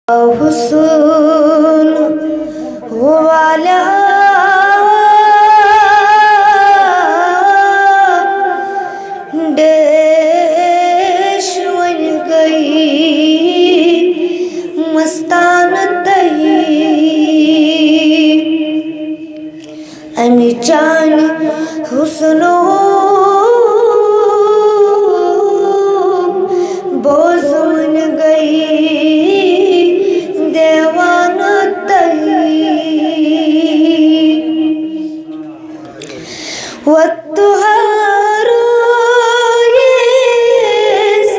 हुस्न वाला देश बन गई मस्तान तही अमी चान हुस्नो बोझ बन गई देवाना तही वत्तुहारो येस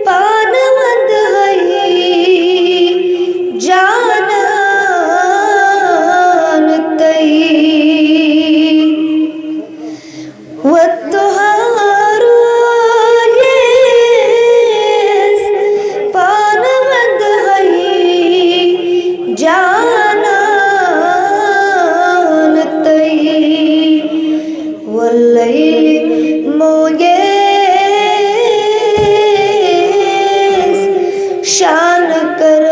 पानवंद हई जानन तई वत्तुहारो येस पानवंद हई जानन तई वल्लैल मोयेस शान कर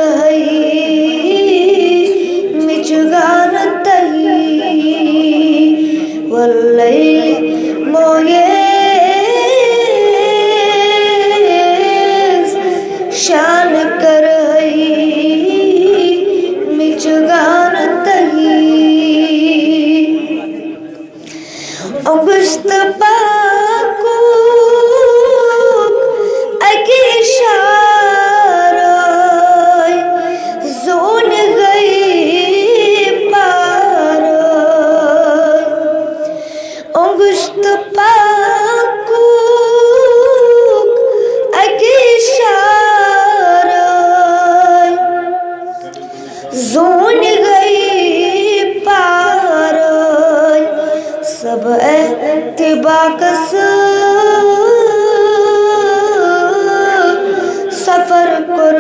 मिचगान तही वल्लैल मोयेस शान कर मिचगान तही अगस्त पाको अगे शाराय जोन गई पाराय अगस्त पाको अगे शाराय जोन गई पाराय सब एतबाकस सफर कर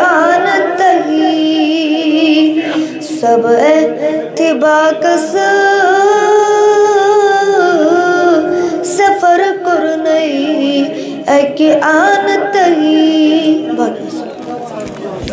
आनत ही सब एतबाकस सफर कर आनत ही